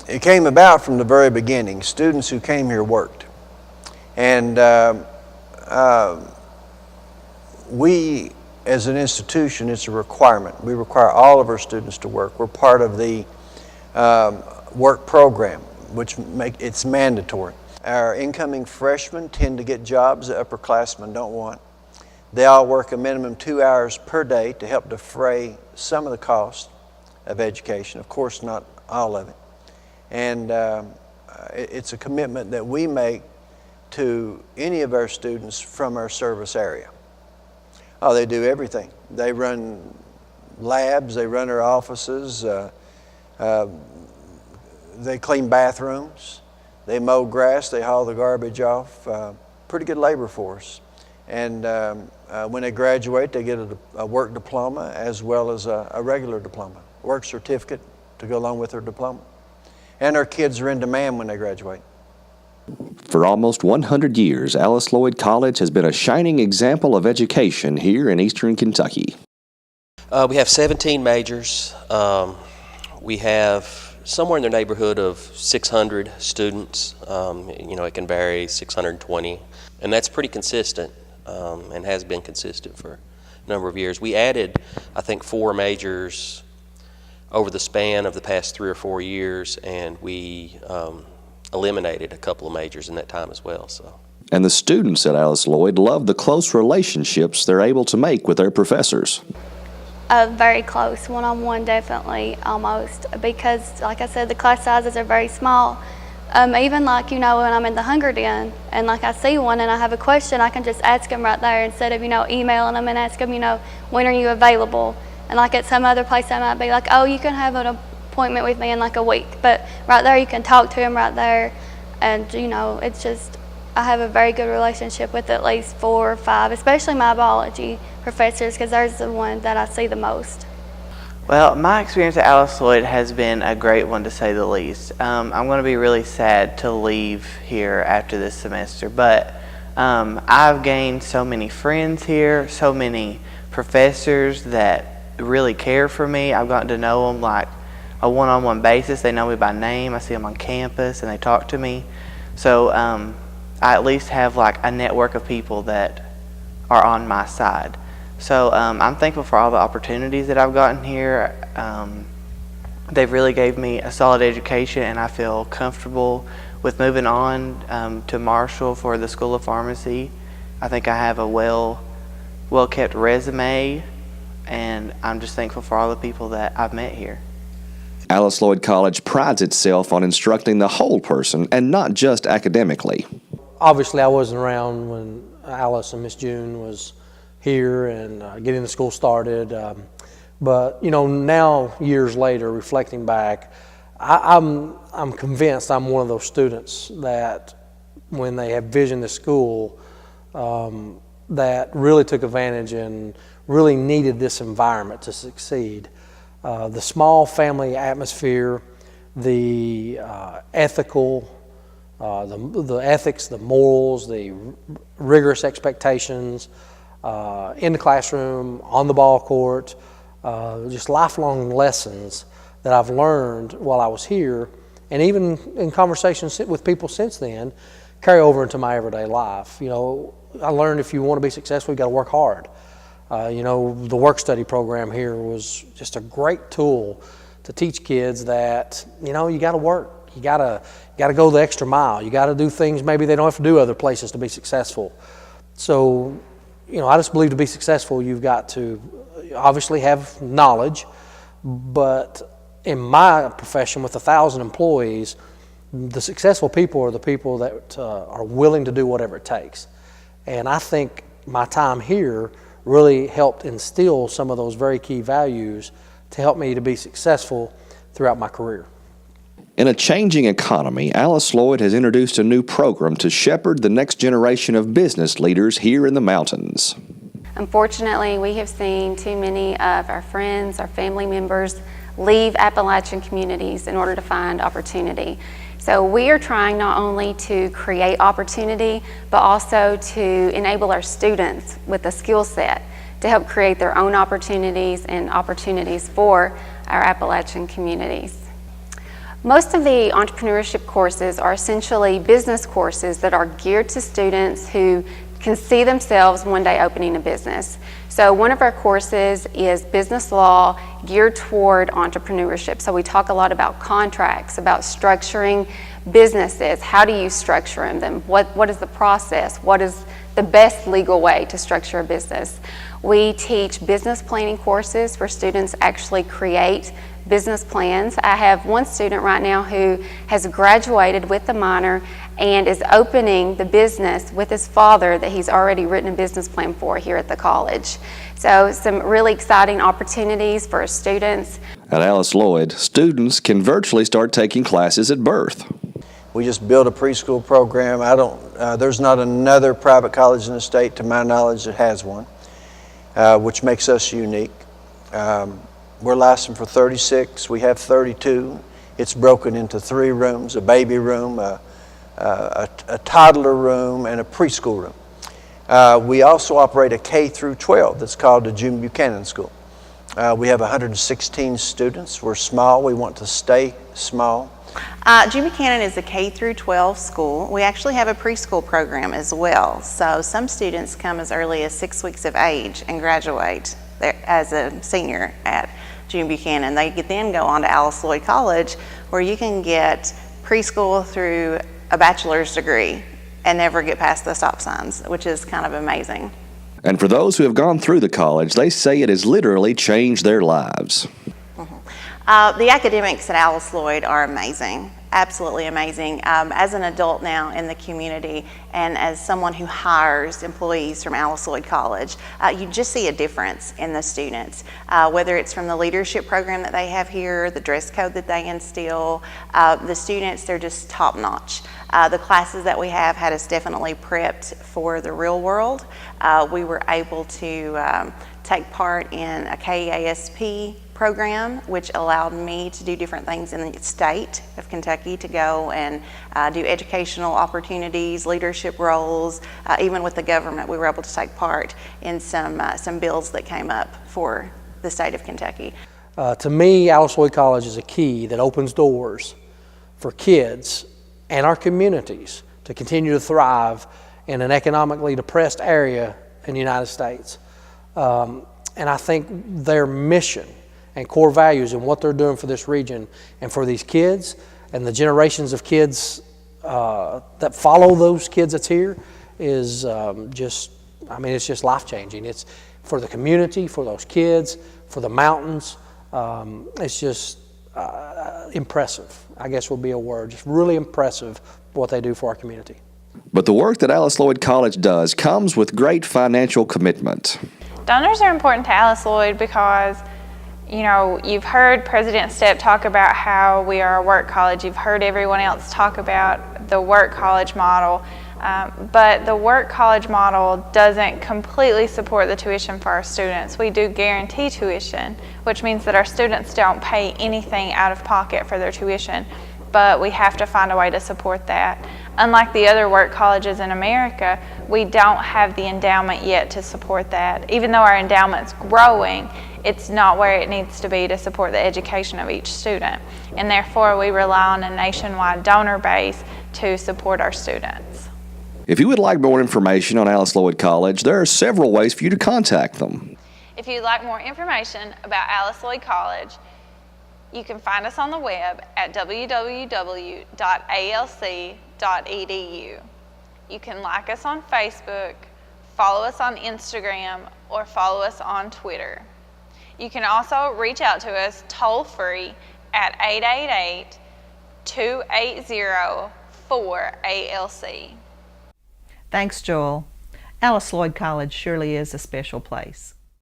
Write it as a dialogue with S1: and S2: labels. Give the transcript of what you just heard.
S1: It came about from the very beginning. Students who came here worked. And we, as an institution, it's a requirement. We require all of our students to work. We're part of the work program, which it's mandatory. Our incoming freshmen tend to get jobs that upperclassmen don't want. They all work a minimum 2 hours per day to help defray some of the cost of education. Of course, not all of it. And it's a commitment that we make to any of our students from our service area. Oh, they do everything. They run labs, they run our offices, they clean bathrooms, they mow grass, they haul the garbage off. Pretty good labor force. And when they graduate, they get a work diploma as well as a regular diploma, work certificate to go along with their diploma. And our kids are in demand when they graduate.
S2: For almost 100 years, Alice Lloyd College has been a shining example of education here in Eastern Kentucky.
S3: We have 17 majors. We have somewhere in the neighborhood of 600 students. It can vary, 620. And that's pretty consistent and has been consistent for a number of years. We added, I think, 4 majors over the span of the past 3 or 4 years, and we eliminated a couple of majors in that time as well.
S2: And the students at Alice Lloyd love the close relationships they're able to make with their professors.
S4: Very close, one-on-one definitely, almost, because like I said, the class sizes are very small. Even like, when I'm in the Hunger Den and like I see one and I have a question, I can just ask them right there instead of, emailing them and ask them, when are you available? And like at some other place I might be like, oh, you can have an appointment with me in like a week. But right there you can talk to him right there. And it's just, I have a very good relationship with at least 4 or 5, especially my biology professors, because they're the one that I see the most.
S5: Well, my experience at Alice Lloyd has been a great one, to say the least. I'm going to be really sad to leave here after this semester, but I've gained so many friends here, so many professors that really care for me. I've gotten to know them like a one-on-one basis. They know me by name. I see them on campus and they talk to me. So I at least have like a network of people that are on my side. So I'm thankful for all the opportunities that I've gotten here. They've really gave me a solid education, and I feel comfortable with moving on to Marshall for the School of Pharmacy. I think I have a well-kept resume, and I'm just thankful for all the people that I've met here.
S2: Alice Lloyd College prides itself on instructing the whole person and not just academically.
S6: Obviously, I wasn't around when Alice and Miss June was here and getting the school started. But now years later, reflecting back, I'm convinced I'm one of those students that when they have visioned the school, that really took advantage and really needed this environment to succeed. The small family atmosphere, the ethical, the ethics, the morals, the rigorous expectations in the classroom, on the ball court, just lifelong lessons that I've learned while I was here, and even in conversations with people since then, carry over into my everyday life. I learned if you want to be successful, you got to work hard. The work study program here was just a great tool to teach kids that, you got to work. You got to go the extra mile. You got to do things maybe they don't have to do other places to be successful. So, I just believe to be successful, you've got to obviously have knowledge, but in my profession with 1,000 employees, the successful people are the people that are willing to do whatever it takes. And I think my time here really helped instill some of those very key values to help me to be successful throughout my career.
S2: In a changing economy, Alice Lloyd has introduced a new program to shepherd the next generation of business leaders here in the mountains.
S7: Unfortunately, we have seen too many of our friends, our family members leave Appalachian communities in order to find opportunity. So we are trying not only to create opportunity, but also to enable our students with a skill set to help create their own opportunities and opportunities for our Appalachian communities. Most of the entrepreneurship courses are essentially business courses that are geared to students who can see themselves one day opening a business. So one of our courses is business law geared toward entrepreneurship. So we talk a lot about contracts, about structuring businesses. How do you structure them? What is the process? What is the best legal way to structure a business? We teach business planning courses where students actually create business plans. I have one student right now who has graduated with a minor and is opening the business with his father that he's already written a business plan for here at the college. So some really exciting opportunities for students.
S2: At Alice Lloyd, students can virtually start taking classes at birth.
S1: We just built a preschool program. There's not another private college in the state, to my knowledge, that has one, which makes us unique. We're licensed for 36. We have 32. It's broken into 3 rooms: a baby room, a toddler room, and a preschool room. We also operate a K through 12 that's called the June Buchanan School. We have 116 students. We're small. We want to stay small.
S8: June Buchanan is a K through 12 school. We actually have a preschool program as well. So some students come as early as 6 weeks of age and graduate as a senior at June Buchanan. They then go on to Alice Lloyd College, where you can get preschool through a bachelor's degree and never get past the stop signs, which is kind of amazing.
S2: And for those who have gone through the college, they say it has literally changed their lives.
S8: The academics at Alice Lloyd are amazing, absolutely amazing. As an adult now in the community and as someone who hires employees from Alice Lloyd College, you just see a difference in the students, whether it's from the leadership program that they have here, the dress code that they instill. The students, they're just top notch. The classes that we have had us definitely prepped for the real world. We were able to take part in a KASP program, which allowed me to do different things in the state of Kentucky, to go and do educational opportunities, leadership roles. Even with the government, we were able to take part in some bills that came up for the state of Kentucky.
S6: To me, Alice Lloyd College is a key that opens doors for kids and our communities to continue to thrive in an economically depressed area in the United States. And I think their mission and core values and what they're doing for this region and for these kids and the generations of kids that follow those kids that's here is it's just life-changing. It's for the community, for those kids, for the mountains. It's just impressive, I guess would be a word. Just really impressive what they do for our community.
S2: But the work that Alice Lloyd College does comes with great financial commitment.
S9: Donors are important to Alice Lloyd because, you know, you've heard President Stepp talk about how we are a work college. You've heard everyone else talk about the work college model. But the work college model doesn't completely support the tuition for our students. We do guarantee tuition, which means that our students don't pay anything out of pocket for their tuition, but we have to find a way to support that. Unlike the other work colleges in America, we don't have the endowment yet to support that. Even though our endowment's growing, it's not where it needs to be to support the education of each student. And therefore, we rely on a nationwide donor base to support our students.
S2: If you would like more information on Alice Lloyd College, there are several ways for you to contact them.
S9: If you'd like more information about Alice Lloyd College, you can find us on the web at www.alc.edu. You can like us on Facebook, follow us on Instagram, or follow us on Twitter. You can also reach out to us toll-free at 888-280-4ALC.
S10: Thanks, Joel. Alice Lloyd College surely is a special place.